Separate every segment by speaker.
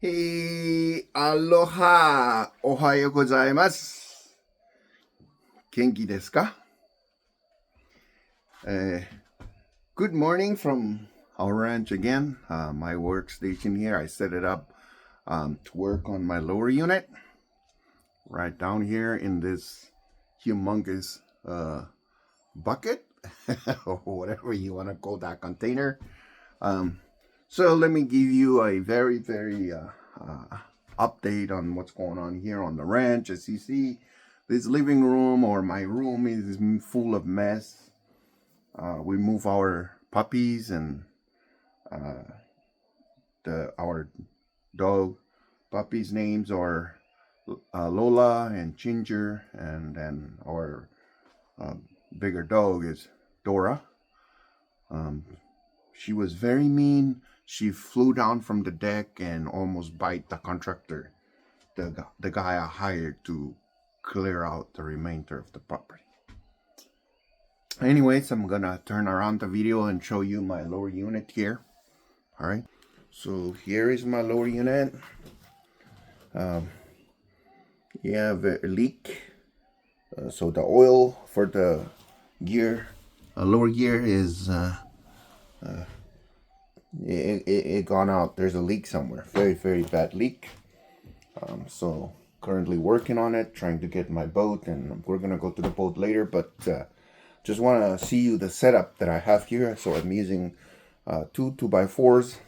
Speaker 1: Hey, aloha, ohayo gozaimasu. Genki desu ka? Good morning from our ranch again. My workstation here, I set it up to work on my lower unit. Right down here in this humongous bucket, or whatever you want to call that container. So let me give you a very update on what's going on here on the ranch. As you see, this living room or my room is full of mess. We move our puppies and our dog puppies' names are Lola and Ginger, and then our bigger dog is Dora. She was very mean. She flew down from the deck and almost bite the contractor, the guy I hired to clear out the remainder of the property. Anyways, I'm gonna turn around the video and show you my lower unit here. All right, so here is my lower unit. You have a leak. So the oil for the gear, lower gear is it gone out. There's a leak somewhere, very bad leak. So currently working on it, trying to get my boat, and we're gonna go to the boat later, but just want to see you the setup that I have here. So I'm using two 2x4s,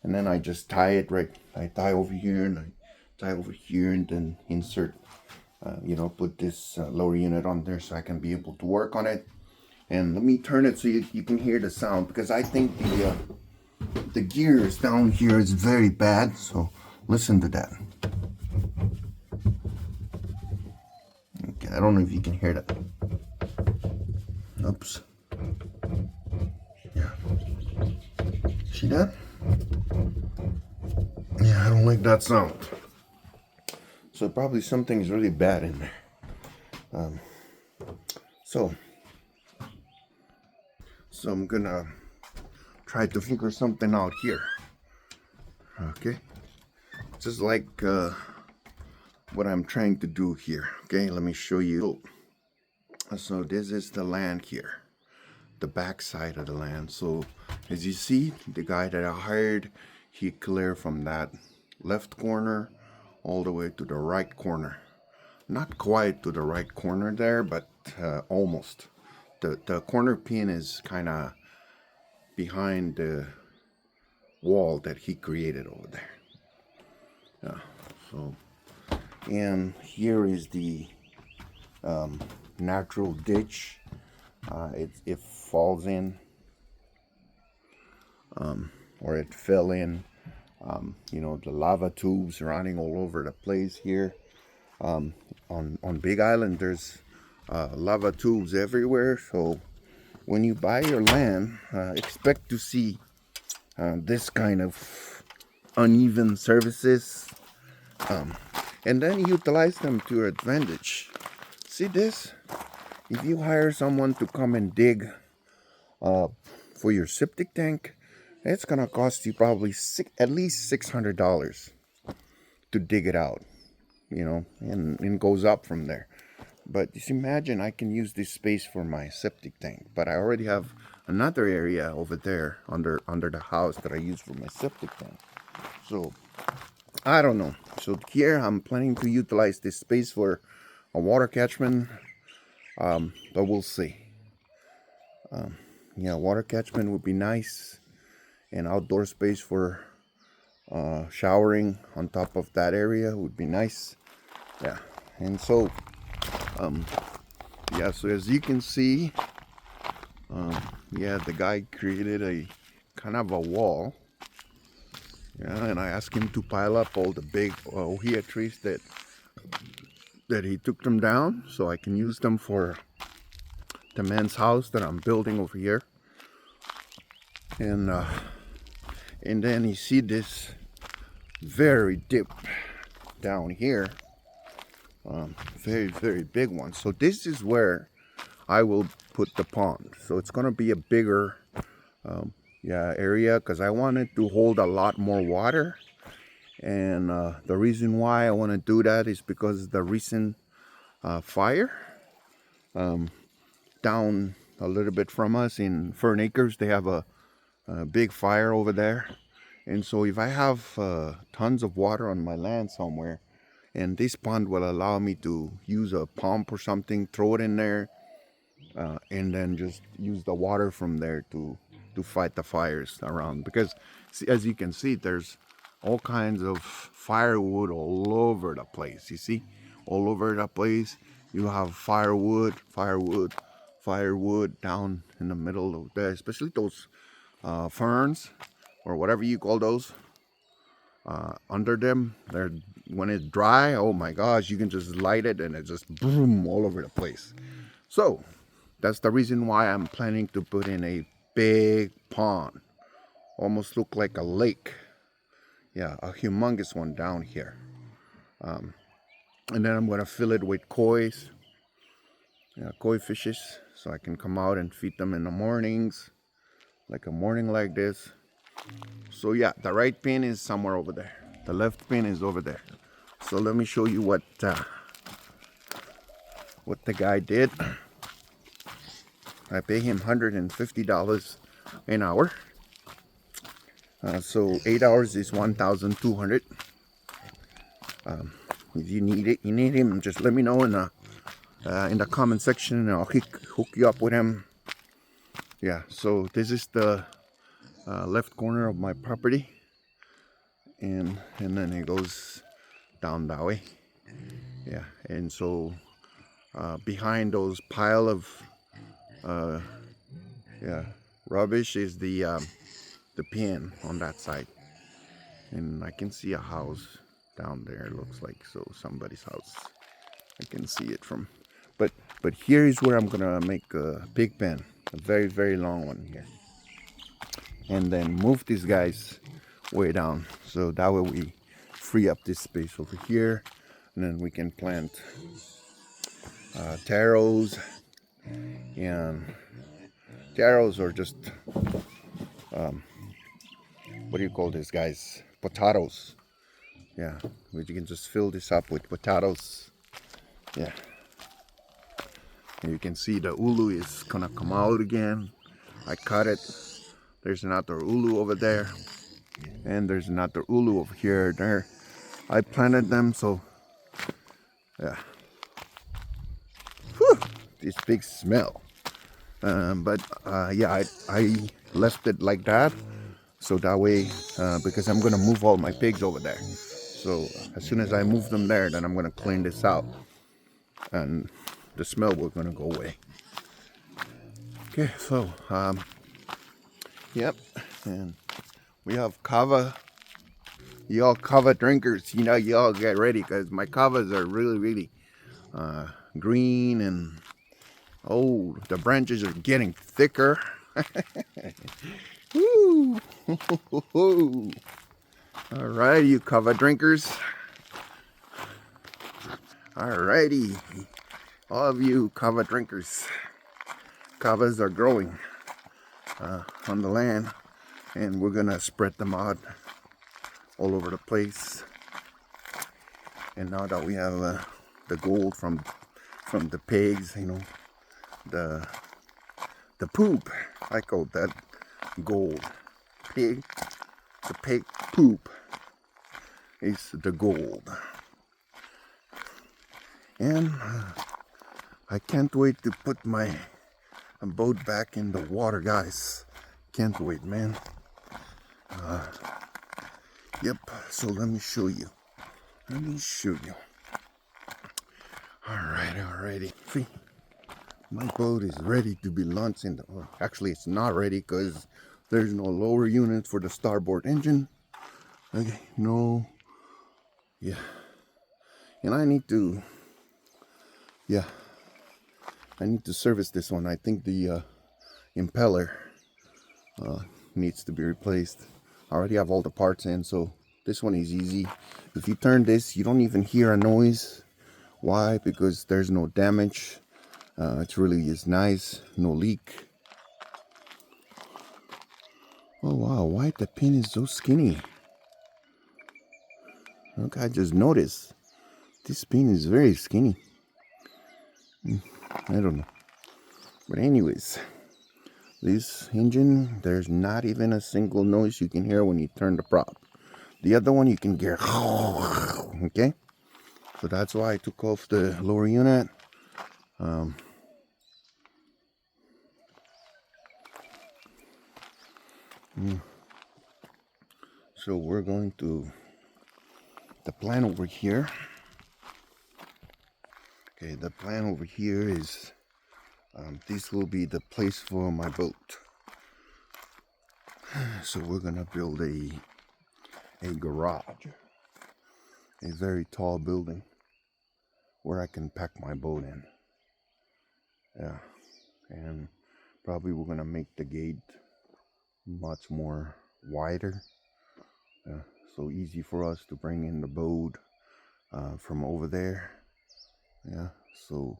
Speaker 1: and then I just tie it right. I tie over here and I tie over here, and then insert put this lower unit on there so I can be able to work on it. And let me turn it so you can hear the sound, because I think the gears down here is very bad. So listen to that. Okay, I don't know if you can hear that. Oops. Yeah. See that? Yeah, I don't like that sound. So probably something's really bad in there. So I'm gonna try to figure something out here. Okay, just like what I'm trying to do here. Okay, let me show you. So this is the land here, the back side of the land. So as you see, the guy that I hired, he cleared from that left corner all the way to the right corner. Not quite to the right corner there, but almost. The corner pin is kind of behind the wall that he created over there. So, and here is the natural ditch. It falls in, or it fell in. The lava tubes running all over the place here. On Big Island, there's lava tubes everywhere. So when you buy your land, expect to see this kind of uneven surfaces, and then utilize them to your advantage. See this? If you hire someone to come and dig for your septic tank, it's gonna cost you probably at least $600 to dig it out, and goes up from there. But just imagine, I can use this space for my septic tank, but I already have another area over there under the house that I use for my septic tank. So I don't know. So here I'm planning to utilize this space for a water catchment, but we'll see. Water catchment would be nice, and outdoor space for showering on top of that area would be nice. Yeah, and so so as you can see, the guy created a kind of a wall. And I asked him to pile up all the big ohia trees that he took them down, so I can use them for the man's house that I'm building over here. And then you see this very deep down here, very big one. So this is where I will put the pond. So it's gonna be a bigger area, because I want it to hold a lot more water, And the reason why I want to do that is because the recent fire down a little bit from us in Fern Acres, they have a big fire over there. And so if I have tons of water on my land somewhere, and this pond will allow me to use a pump or something, throw it in there, and then just use the water from there to fight the fires around. Because as you can see, there's all kinds of firewood all over the place. You see, all over the place you have firewood down in the middle of there, especially those ferns or whatever you call those. Under them, they're, when it's dry, oh my gosh, you can just light it and it just boom all over the place. So that's the reason why I'm planning to put in a big pond, almost look like a lake. Yeah, a humongous one down here. And then I'm gonna fill it with koi fishes, so I can come out and feed them in the mornings, like a morning like this. So yeah, the right pin is somewhere over there. The left pin is over there. So let me show you what the guy did. I pay him $150 an hour. So 8 hours is 1,200. If you need him, just let me know in the comment section, and I'll hook you up with him. Yeah. So this is the left corner of my property, and then it goes down that way. Yeah. And so behind those pile of rubbish is the pin on that side, and I can see a house down there. It looks like somebody's house. I can see it from, but here is where I'm gonna make a big pen, a very, very long one here, and then move these guys way down, so that way we free up this space over here, and then we can plant taros, and taros are just what do you call this, guys? Potatoes. Yeah, you can just fill this up with potatoes. Yeah. And you can see the ulu is gonna come out again. I cut it. There's another ulu over there, and there's another ulu over here. There, I planted them, so yeah. Whew, this big smell. But yeah, I left it like that, so that way, because I'm gonna move all my pigs over there. So as soon as I move them there, then I'm gonna clean this out, and the smell will gonna go away. Okay, so yep, and we have kava. Y'all kava drinkers, y'all get ready, because my kavas are really, really green, and oh, the branches are getting thicker. Woo! Alrighty, you kava drinkers. Alrighty, all of you kava drinkers. Kavas are growing on the land, and we're gonna spread them out all over the place. And now that we have the gold from the pigs, the poop, I call that gold. The pig poop is the gold. And I can't wait to put my boat back in the water, guys. Can't wait, man. Yep, so let me show you. Alrighty. See, my boat is ready to be launched in the... Actually, it's not ready because there's no lower unit for the starboard engine. Okay, no. Yeah. And I need to service this one. I think the impeller needs to be replaced. I already have all the parts in, so this one is easy. If you turn this, you don't even hear a noise. Why? Because there's no damage. It really is nice. No leak. Oh wow, why the pin is so skinny? Look, I just noticed this pin is very skinny. I don't know. But anyways, this engine, there's not even a single noise you can hear when you turn the prop. The other one you can hear. Okay? So that's why I took off the lower unit. So we're going to the plan over here. Okay, the plan over here is this will be the place for my boat. So we're gonna build a garage, a very tall building where I can pack my boat in. Yeah, and probably we're gonna make the gate much more wider, so easy for us to bring in the boat from over there. Yeah, so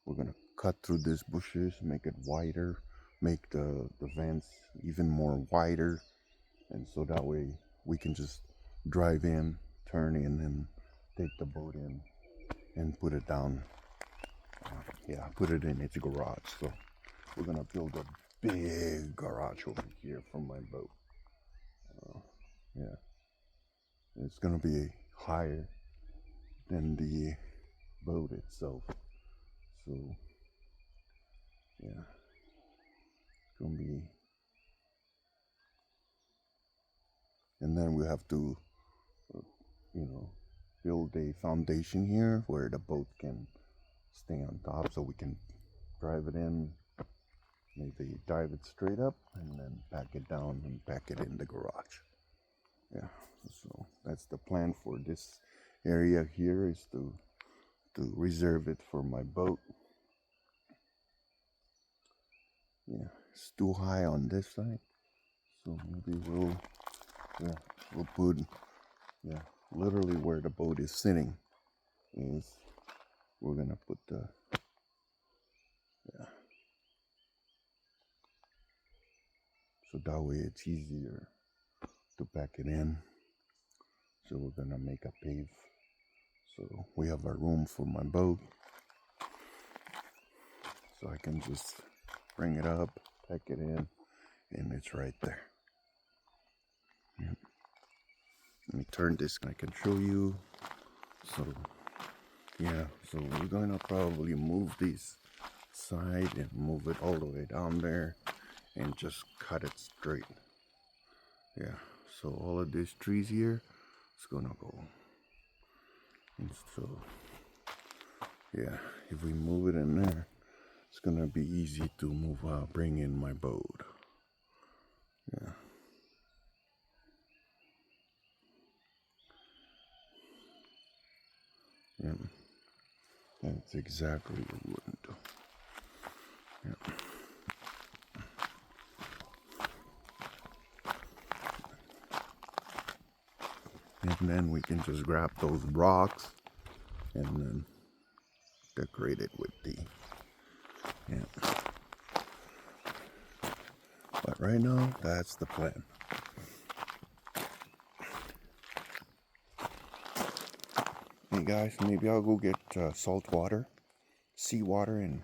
Speaker 1: we're gonna cut through these bushes, make it wider, make the vents even more wider, and so that way we can just drive in, turn in, and take the boat in and put it down. Put it in its garage. So we're gonna build a big garage over here for my boat. Yeah, it's gonna be higher than the boat itself. So yeah, it's gonna be, and then we have to, you know, build a foundation here where the boat can stay on top, so we can drive it in, maybe dive it straight up, and then pack it down and pack it in the garage. Yeah, so that's the plan for this area here, is to reserve it for my boat. Yeah, it's too high on this side, so maybe we'll put, literally where the boat is sitting is we're gonna put the, so that way it's easier to pack it in. So we're gonna make a pave, so we have a room for my boat, so I can just bring it up, pack it in, and it's right there. Yeah. Let me turn this, I can show you. So yeah, so we're gonna probably move this side and move it all the way down there and just cut it straight. Yeah, so all of these trees here, it's gonna go. And so yeah, if we move it in there, it's gonna be easy to move out, bring in my boat. Yeah. Yeah. That's exactly what we're gonna do. Yeah. And then we can just grab those rocks and then decorate it with the, yeah. But right now, that's the plan. Hey guys, maybe I'll go get salt water, seawater, and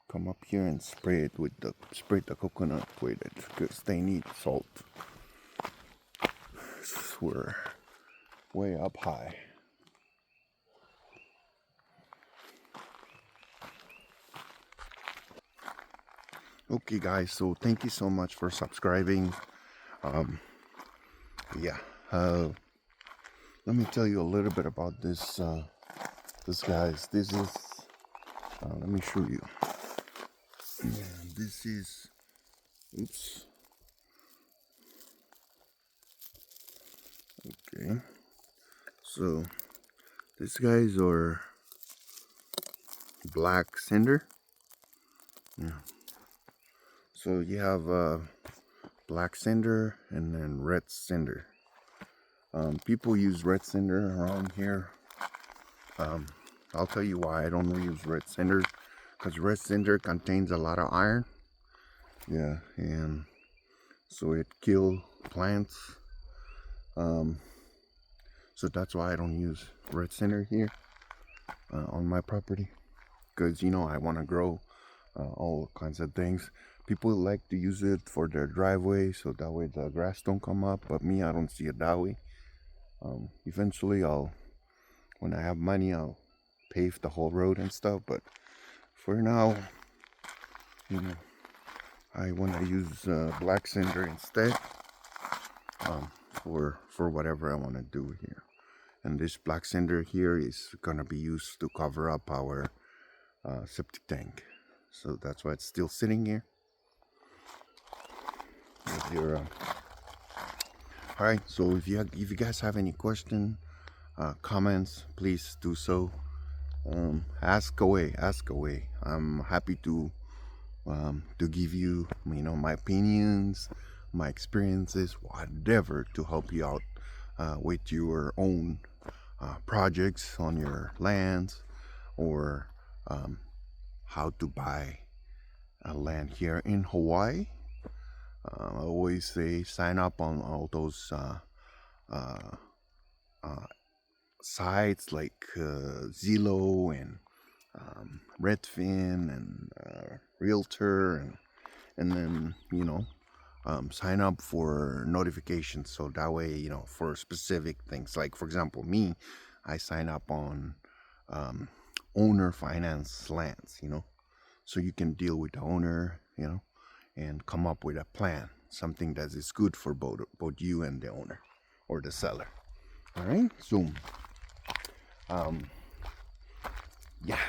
Speaker 1: come up here and spray the coconut with it, because they need salt. We're way up high. Okay guys, so thank you so much for subscribing. Yeah, let me tell you a little bit about this guys. This is, let me show you. This is, oops. Okay, so these guys are black cinder. Yeah. So you have black cinder and then red cinder. People use red cinder around here. I'll tell you why I don't use red cinder, because red cinder contains a lot of iron. Yeah, and so it kills plants. So that's why I don't use red center here on my property, because I want to grow all kinds of things. People like to use it for their driveway, so that way the grass don't come up. But me, I don't see it that way. Eventually, when I have money, I'll pave the whole road and stuff. But for now, you know, I want to use black cinder instead for whatever I want to do here. And this black cinder here is gonna be used to cover up our septic tank. So that's why it's still sitting here. All right. So if you guys have any question, comments, please do so. Ask away. Ask away. I'm happy to give you my opinions, my experiences, whatever, to help you out with your own projects on your lands, or how to buy a land here in Hawaii. I always say sign up on all those uh, sites like Zillow and Redfin and Realtor, and then sign up for notifications, so that way for specific things. Like, for example, me, I sign up on owner finance lands, so you can deal with the owner, and come up with a plan, something that is good for both you and the owner or the seller. All right, so yeah,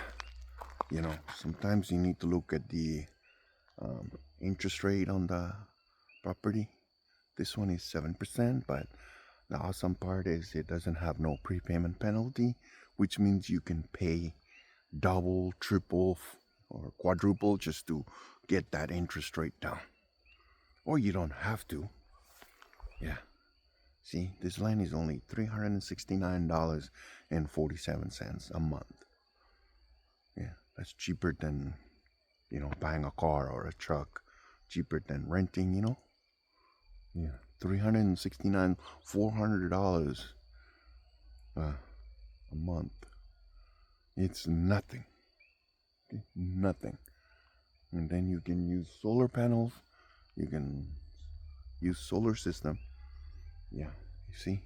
Speaker 1: sometimes you need to look at the interest rate on the property. This one is 7%, but the awesome part is it doesn't have no prepayment penalty, which means you can pay double, triple, or quadruple just to get that interest rate down. Or you don't have to. Yeah. See, this land is only $369.47 a month. Yeah, that's cheaper than, buying a car or a truck. Cheaper than renting, Yeah, $369, $400 a month. It's nothing. Okay? Nothing. And then you can use solar panels. You can use solar system. Yeah, you see?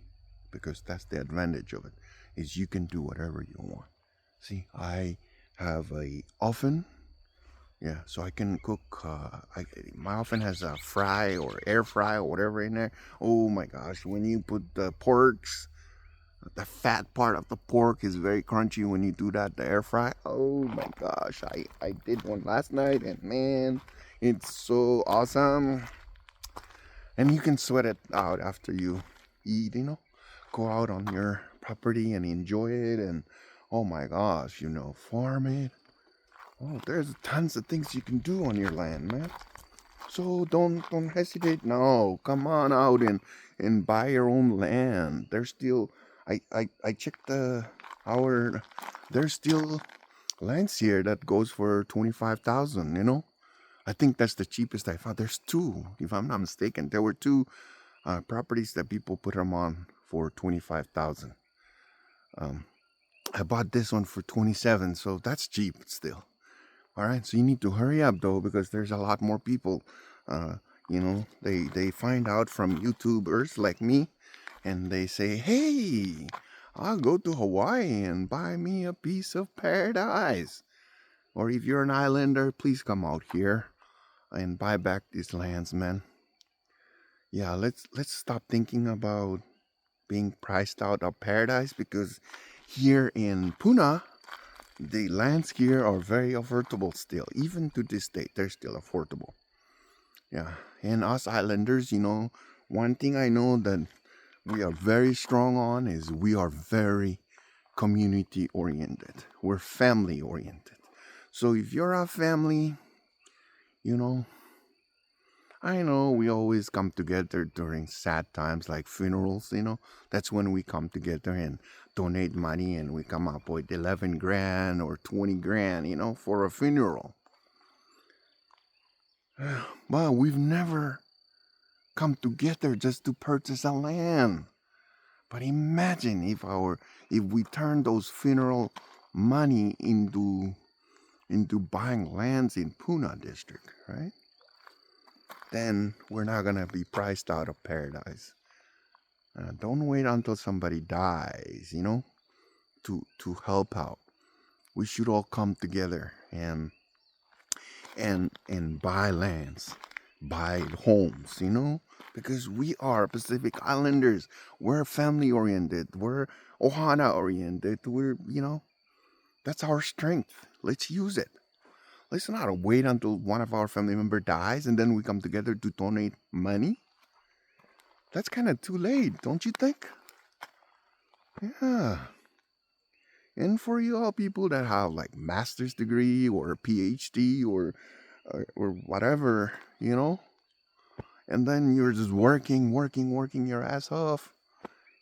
Speaker 1: Because that's the advantage of it, is you can do whatever you want. See, I have a oven. Yeah, so I can cook. My oven has a fry or air fry or whatever in there. Oh my gosh, when you put the porks, the fat part of the pork is very crunchy when you do that, the air fry. Oh my gosh, I did one last night, and man, it's so awesome. And you can sweat it out after you eat, go out on your property and enjoy it. And oh my gosh, farm it. Oh, there's tons of things you can do on your land, man. So don't hesitate. No, come on out and buy your own land. There's still, I checked there's still lands here that goes for 25,000. I think that's the cheapest I found. There's two, if I'm not mistaken. There were two properties that people put them on for 25,000. I bought this one for 27, so that's cheap still. All right, so you need to hurry up though, because there's a lot more people. They find out from YouTubers like me, and they say, "Hey, I'll go to Hawaii and buy me a piece of paradise." Or if you're an islander, please come out here and buy back these lands, man. Yeah, let's stop thinking about being priced out of paradise, because here in Puna, the lands here are very affordable still. Even to this day, they're still affordable. Yeah, and us islanders, one thing I know that we are very strong on is we are very community oriented. We're family oriented. So if you're a family, I know we always come together during sad times like funerals, That's when we come together and donate money, and we come up with 11 grand or 20 grand, for a funeral. But we've never come together just to purchase a land. But imagine if we turn those funeral money into buying lands in Puna district, right? Then we're not gonna be priced out of paradise. Don't wait until somebody dies, to help out. We should all come together and buy lands, buy homes, because we are Pacific Islanders. We're family oriented. We're Ohana oriented. That's our strength. Let's use it. Let's not wait until one of our family member dies and then we come together to donate money. That's kind of too late, don't you think? Yeah. And for you all people that have like master's degree or a PhD or whatever, and then you're just working your ass off,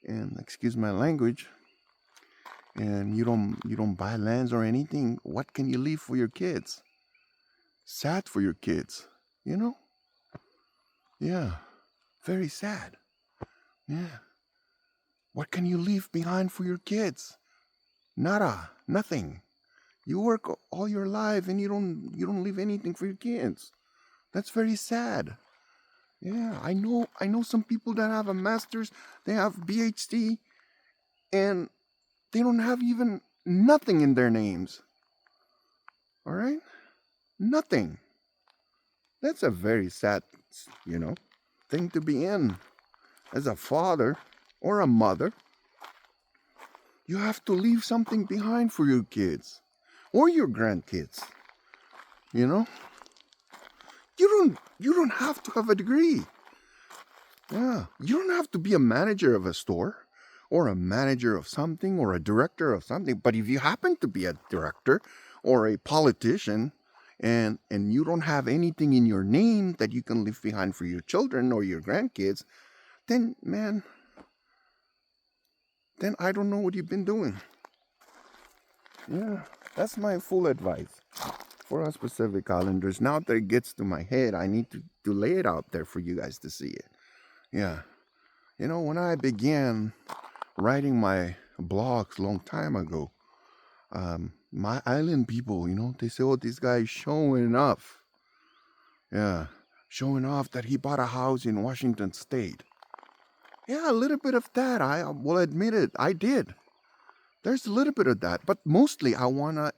Speaker 1: and excuse my language, and you don't buy lands or anything. What can you leave for your kids? Sad for your kids, you know? Yeah, very sad. Yeah. What can you leave behind for your kids? Nada, nothing. You work all your life and you don't leave anything for your kids. That's very sad. Yeah, I know some people that have a master's, they have PhD, and they don't have even nothing in their names. All right? Nothing. That's a very sad, you know, thing to be in. As a father or a mother, you have to leave something behind for your kids or your grandkids. You know? You don't have to have a degree. Yeah, you don't have to be a manager of a store or a manager of something or a director of something. But if you happen to be a director or a politician and you don't have anything in your name that you can leave behind for your children or your grandkids, then man, then I don't know what you've been doing. Yeah, that's my full advice for us Pacific Islanders. Now that it gets to my head, I need to lay it out there for you guys to see it. Yeah. When I began writing my blogs long time ago, my island people, they say, oh, this guy is showing off. Yeah, showing off that he bought a house in Washington State. Yeah, a little bit of that. I will admit it. I did. There's a little bit of that. But mostly I want to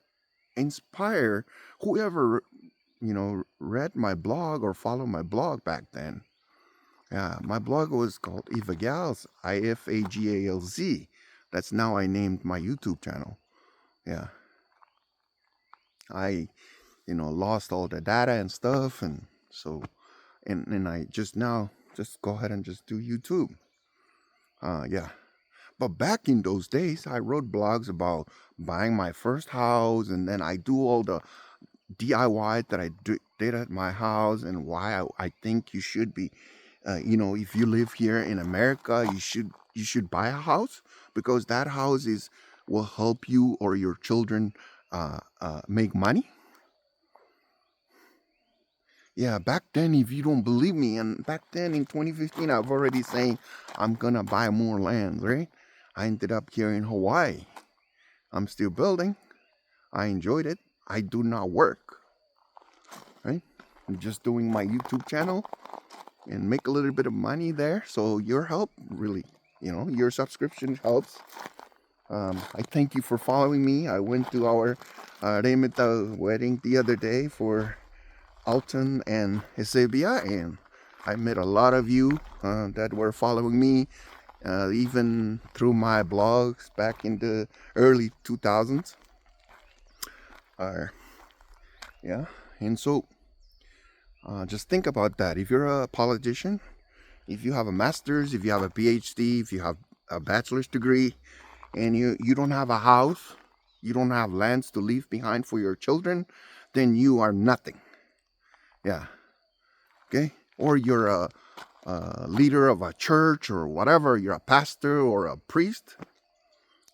Speaker 1: inspire whoever, read my blog or followed my blog back then. Yeah, my blog was called Ifagalz, Ifagalz. That's now I named my YouTube channel. Yeah. I, lost all the data and stuff, and so, and I just now just go ahead and just do YouTube. Yeah. But back in those days, I wrote blogs about buying my first house, and then I do all the DIY that I did at my house, and why I think you should be, if you live here in America, you should buy a house because that house will help you or your children make money. Yeah, back then, if you don't believe me, and back then in 2015, I've already saying I'm gonna buy more land, right? I ended up here in Hawaii. I'm still building. I enjoyed it. I do not work, right? I'm just doing my YouTube channel and make a little bit of money there. So your help really, your subscription helps. I thank you for following me. I went to our Remeta wedding the other day for Alton and Hesebia, and I met a lot of you that were following me, even through my blogs back in the early 2000s. Yeah, and so just think about that. If you're a politician, if you have a master's, if you have a PhD, if you have a bachelor's degree, and you don't have a house, you don't have lands to leave behind for your children, then you are nothing. Yeah. Okay? Or you're a leader of a church or whatever. You're a pastor or a priest.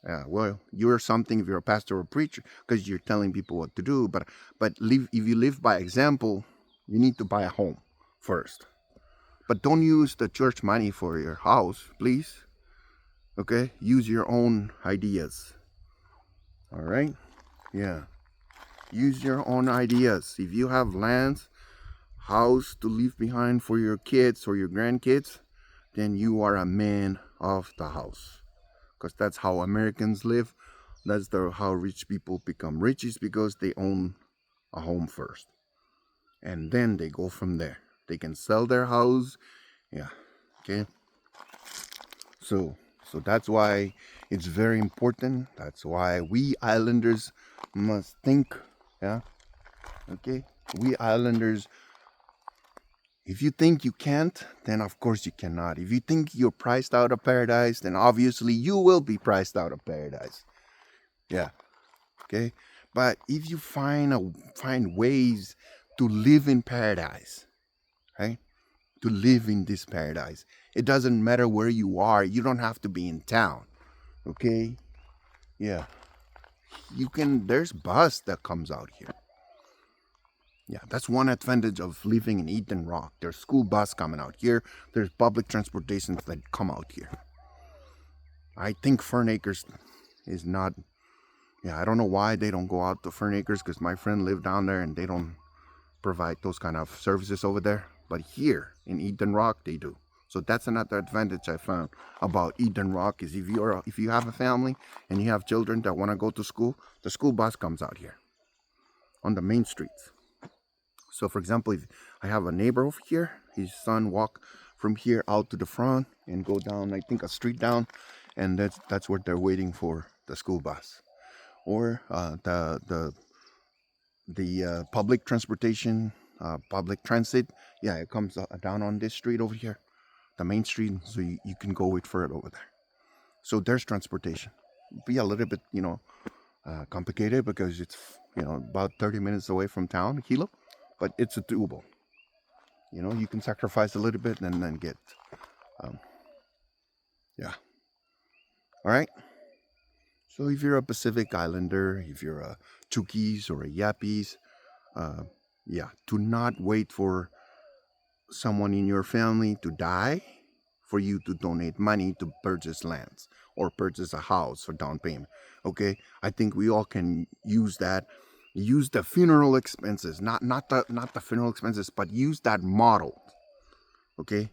Speaker 1: Yeah, well, you're something if you're a pastor or a preacher because you're telling people what to do. But if you live by example, you need to buy a home first. But don't use the church money for your house, please. Okay, use your own ideas. All right, yeah, use your own ideas. If you have lands, house to leave behind for your kids or your grandkids, then you are a man of the house, because that's how Americans live. That's how rich people become rich, is because they own a home first, and then they go from there. They can sell their house. Yeah, okay. So so that's why it's very important. That's why we islanders must think. Yeah, okay. We islanders, if you think you can't, then of course you cannot. If you think you're priced out of paradise, then obviously you will be priced out of paradise. Yeah, okay. But if you find ways to live in paradise, right? To live in this paradise, it doesn't matter where you are. You don't have to be in town. Okay. Yeah, you can. There's bus that comes out here. Yeah, that's one advantage of living in Eden Rock. There's school bus coming out here. There's public transportations that come out here. I think Fern Acres is not. Yeah, I don't know why they don't go out to Fern Acres, because my friend lived down there and they don't provide those kind of services over there. But here in Eden Rock, they do. So that's another advantage I found about Eden Rock, is if you have a family and you have children that want to go to school, the school bus comes out here on the main streets. So for example, if I have a neighbor over here, his son walk from here out to the front and go down, I think a street down, and that's where they're waiting for the school bus. Or the public transportation, public transit, yeah, it comes down on this street over here, the main street, so you can go wait for it over there. So there's transportation. Be a little bit, complicated, because it's, about 30 minutes away from town, Hilo, but it's doable. You can sacrifice a little bit and then get, um, yeah. All right. So if you're a Pacific Islander, if you're a Chukis or a Yappies, uh, yeah, do not wait for someone in your family to die for you to donate money to purchase lands or purchase a house for down payment. Okay, I think we all can use that. Use the funeral expenses, not the funeral expenses, but use that model. Okay,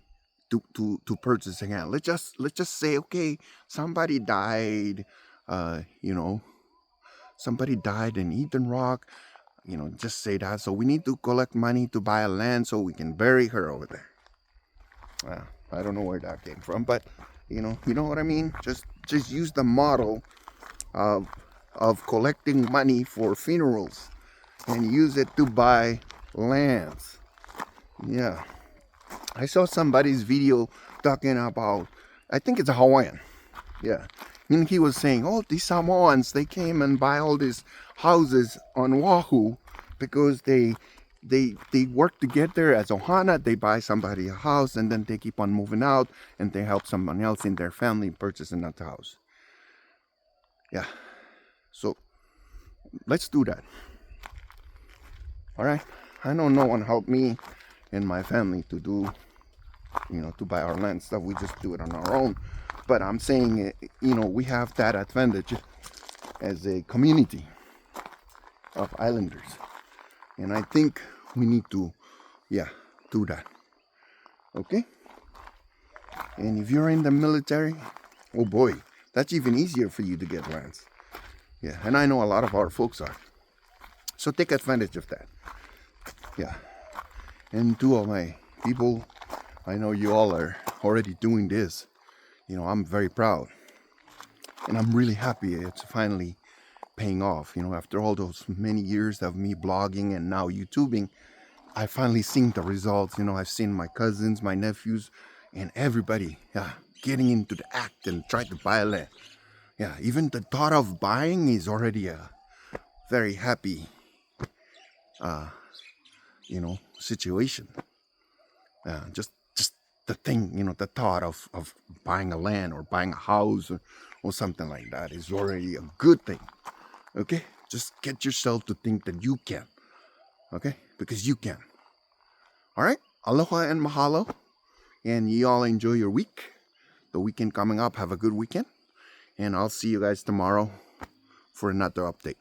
Speaker 1: to purchase again. Let's just say, okay, somebody died. Uh, you know, somebody died in Eden Rock. Just say that. So we need to collect money to buy a land so we can bury her over there. I don't know where that came from, but you know what I mean. Just use the model of collecting money for funerals and use it to buy lands. Yeah, I saw somebody's video talking about. I think it's a Hawaiian. Yeah, and he was saying, "Oh, these Samoans, they came and buy all these houses on Oahu because they work together as ohana. They buy somebody a house and then they keep on moving out and they help someone else in their family purchase another house." Yeah, so let's do that. All right. I know no one helped me and my family to do, to buy our land stuff. We just do it on our own. But I'm saying, we have that advantage as a community of islanders. And I think we need to, yeah, do that. Okay? And if you're in the military, oh boy, that's even easier for you to get lands. Yeah, and I know a lot of our folks are. So take advantage of that. Yeah. And to all my people, I know you all are already doing this. I'm very proud. And I'm really happy it's finally paying off. After all those many years of me blogging and now YouTubing, I finally seen the results. I've seen my cousins, my nephews, and everybody, yeah, getting into the act and try to buy a land. Yeah, even the thought of buying is already a very happy, situation. Just the thing, the thought of buying a land or buying a house or something like that is already a good thing. Okay, just get yourself to think that you can. Okay, because you can. All right, aloha and mahalo, and you all enjoy your week. the weekend coming up. Have a good weekend, and I'll see you guys tomorrow for another update.